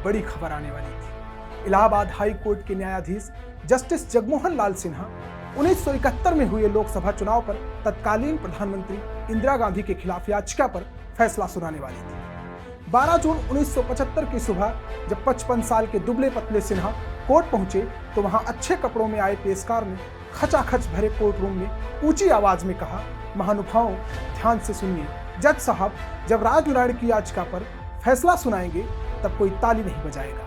बड़ी खबर आने वाली थी। इलाहाबाद हाई कोर्ट के न्यायाधीश जस्टिस जगमोहन लाल सिन्हा 1971 में हुए लोकसभा चुनाव पर तत्कालीन प्रधानमंत्री इंदिरा गांधी के खिलाफ याचिका पर फैसला सुनाने वाली थी। 12 जून 1975 की सुबह जब 55 साल के दुबले पतले सिन्हा कोर्ट पहुंचे तो वहां अच्छे कपड़ों में आए पेशकार ने खचाखच भरे कोर्ट रूम में ऊंची आवाज में कहा, महानुभावों ध्यान से सुनिए, जज साहब जब राजनारायण की याचिका पर फैसला सुनाएंगे तब कोई ताली नहीं बजाएगा।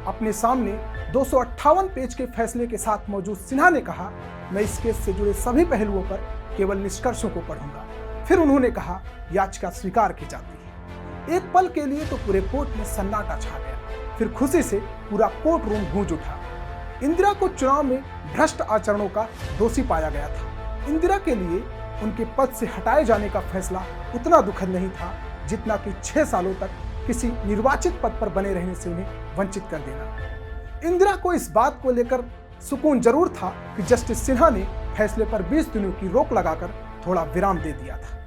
अपने सामने 258 पेज के फैसले के साथ मौजूद सिन्हा ने कहा, मैं इस केस से जुड़े सभी पहलुओं पर केवल निष्कर्षों को पढ़ूंगा। फिर उन्होंने कहा, याचिका स्वीकार की जाती है। एक पल के लिए तो पूरे कोर्ट में सन्नाटा छा गया। फिर खुशी से पूरा कोर्ट रूम गूंज उठा। इंदिरा को चुनाव में भ्रष्ट आचरणों का दोषी पाया गया था। इंदिरा के लिए उनके पद से हटाए जाने का फैसला उतना दुखद नहीं था जितना कि 6 सालों तक किसी निर्वाचित पद पर बने रहने से उन्हें वंचित कर देना। इंदिरा को इस बात को लेकर सुकून जरूर था कि जस्टिस सिन्हा ने फैसले पर 20 दिनों की रोक लगाकर थोड़ा विराम दे दिया था।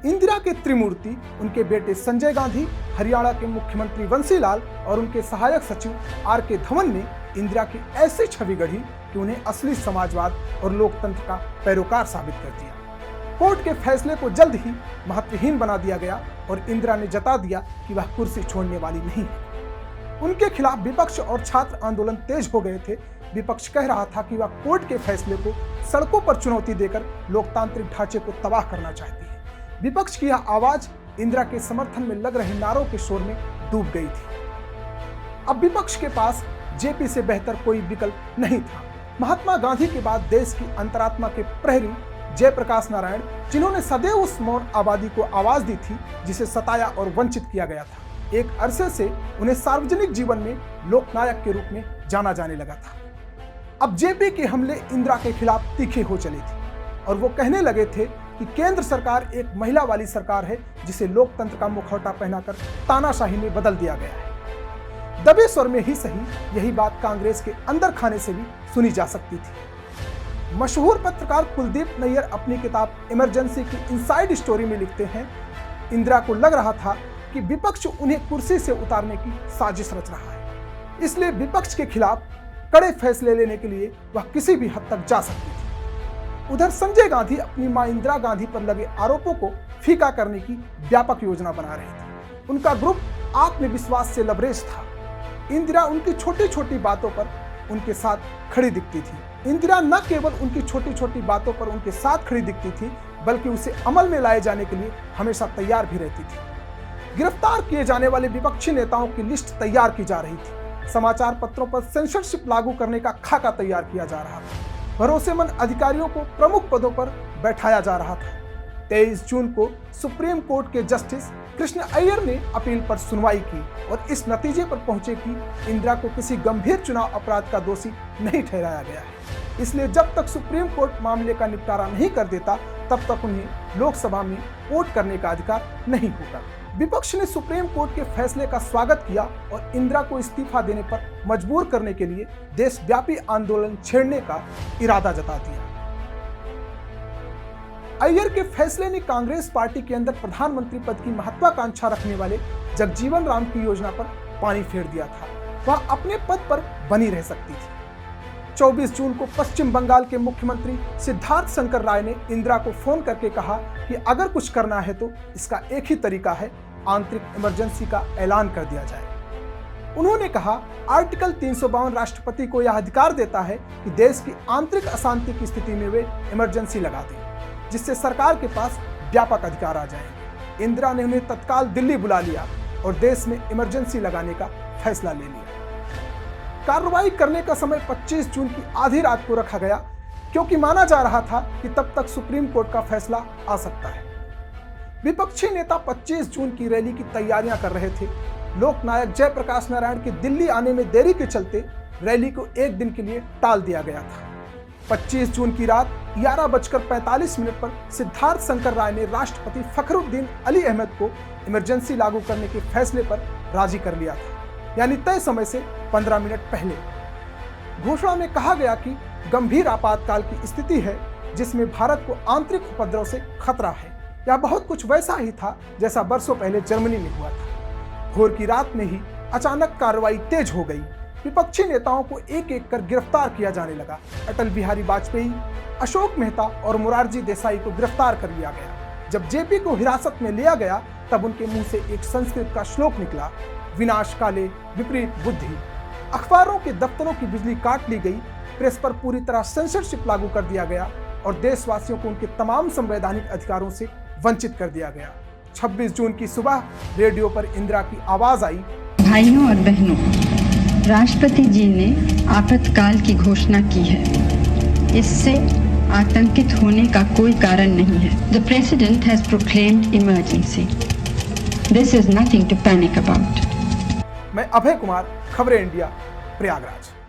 इंदिरा के त्रिमूर्ति उनके बेटे संजय गांधी, हरियाणा के मुख्यमंत्री बंसीलाल और उनके सहायक सचिव आर.के. धवन ने इंदिरा की ऐसी छवि गढ़ी कि उन्हें असली समाजवाद और लोकतंत्र का पैरोकार साबित कर दिया। कोर्ट के फैसले को जल्द ही महत्वहीन बना दिया गया और इंदिरा ने जता दिया कि वह कुर्सी छोड़ने वाली नहीं है। उनके खिलाफ विपक्ष और छात्र आंदोलन तेज हो गए थे। विपक्ष कह रहा था कि वह कोर्ट के फैसले को सड़कों पर चुनौती देकर लोकतांत्रिक ढांचे को तबाह करना चाहती है। विपक्ष की यह आवाज इंदिरा के समर्थन में लग रहे नारों के शोर में डूब गई थी। अब विपक्ष के पास जेपी से बेहतर कोई विकल्प नहीं था। महात्मा गांधी के बाद देश की अंतरात्मा के प्रहरी जयप्रकाश नारायण, जिन्होंने सदैव उस मौन आबादी को आवाज दी थी जिसे सताया और वंचित किया गया था, एक अरसे से उन्हें सार्वजनिक जीवन में लोकनायक के रूप में जाना जाने लगा था। अब जेपी के हमले इंदिरा के खिलाफ तीखे हो चले थे और वो कहने लगे थे कि केंद्र सरकार एक महिला वाली सरकार है जिसे लोकतंत्र का मुखौटा पहनाकर तानाशाही में बदल दिया गया है। दबे स्वर में ही सही यही बात कांग्रेस के अंदर खाने से भी सुनी जा सकती थी। मशहूर पत्रकार कुलदीप नैयर अपनी किताब इमरजेंसी की इनसाइड स्टोरी में लिखते हैं, इंदिरा को लग रहा था कि विपक्ष उन्हें कुर्सी से उतारने की साजिश रच रहा है, इसलिए विपक्ष के खिलाफ कड़े फैसले लेने के लिए वह किसी भी हद तक जा सकती थी। उधर संजय गांधी अपनी मां इंदिरा गांधी पर लगे आरोपों को फीका करने की व्यापक योजना बना रहे थे। उनका ग्रुप आत्मविश्वास से लबरेज था। इंदिरा उनकी छोटी छोटी बातों पर उनके साथ खड़ी दिखती थी। इंदिरा न केवल उनकी छोटी छोटी बातों पर उनके साथ खड़ी दिखती थी बल्कि उसे अमल में लाए जाने के लिए हमेशा तैयार भी रहती थी। गिरफ्तार किए जाने वाले विपक्षी नेताओं की लिस्ट तैयार की जा रही थी। समाचार पत्रों पर सेंसरशिप लागू करने का खाका तैयार किया जा रहा था। भरोसेमंद अधिकारियों को प्रमुख पदों पर बैठाया जा रहा था। 23 जून को सुप्रीम कोर्ट के जस्टिस कृष्ण अय्यर ने अपील पर सुनवाई की और इस नतीजे पर पहुंचे कि इंदिरा को किसी गंभीर चुनाव अपराध का दोषी नहीं ठहराया गया है। इसलिए जब तक सुप्रीम कोर्ट मामले का निपटारा नहीं कर देता तब तक उन्हें लोकसभा में वोट करने का अधिकार नहीं होगा। विपक्ष ने सुप्रीम कोर्ट के फैसले का स्वागत किया और इंदिरा को इस्तीफा देने पर मजबूर करने के लिए देशव्यापी आंदोलन छेड़ने का इरादा जता दिया। अय्यर के फैसले ने कांग्रेस पार्टी के अंदर प्रधानमंत्री पद की महत्वाकांक्षा रखने वाले जगजीवन राम की योजना पर पानी फेर दिया था। वह अपने पद पर बनी रह सकती थी। 24 जून को पश्चिम बंगाल के मुख्यमंत्री सिद्धार्थ शंकर राय ने इंदिरा को फोन करके कहा कि अगर कुछ करना है तो इसका एक ही तरीका है, आंतरिक इमरजेंसी का ऐलान कर दिया जाए। उन्होंने कहा, आर्टिकल 352 राष्ट्रपति को यह अधिकार देता है कि देश की आंतरिक अशांति की स्थिति में वे इमरजेंसी लगा दें, जिससे सरकार के पास व्यापक अधिकार आ जाएंगे। इंदिरा ने उन्हें तत्काल दिल्ली बुला लिया और देश में इमरजेंसी लगाने का फैसला ले लिया। कार्रवाई करने का समय 25 जून की आधी रात को रखा गया क्योंकि माना जा रहा था कि तब तक सुप्रीम कोर्ट का फैसला आ सकता है। विपक्षी नेता 25 जून की रैली की तैयारियां कर रहे थे। लोकनायक जयप्रकाश नारायण के दिल्ली आने में देरी के चलते रैली को एक दिन के लिए टाल दिया गया था। 25 जून की रात 11:45 पर सिद्धार्थ शंकर राय ने राष्ट्रपति फखरुद्दीन अली अहमद को इमरजेंसी लागू करने के फैसले पर राजी कर लिया था, यानी तय समय से 15 मिनट पहले। घोषणा में कहा गया कि गंभीर आपातकाल की स्थिति है जिसमें भारत को आंतरिक उपद्रव से खतरा है। यह बहुत कुछ वैसा ही था जैसा बरसों पहले जर्मनी में हुआ था। भोर की रात में ही अचानक कार्रवाई तेज हो गई। विपक्षी नेताओं को एक एक कर गिरफ्तार किया जाने लगा। अटल बिहारी वाजपेयी, अशोक मेहता और मोरारजी देसाई को गिरफ्तार कर लिया गया। जब जेपी को हिरासत में लिया गया तब उनके मुंह से एक संस्कृत का श्लोक निकला, विनाश काले विपरीत बुद्धि। अखबारों के दफ्तरों की बिजली काट ली गई, प्रेस पर पूरी तरह सेंसरशिप लागू कर दिया गया और देशवासियों को उनके तमाम संवैधानिक अधिकारों से वंचित कर दिया गया। 26 जून की सुबह रेडियो पर इंदिरा की आवाज आई, भाइयों और बहनों, राष्ट्रपति जी ने आपातकाल की घोषणा की है। इससे आतंकित होने का कोई कारण नहीं है। The President has proclaimed emergency. This is nothing to panic about. मैं अभय कुमार, खबरें इंडिया, प्रयागराज।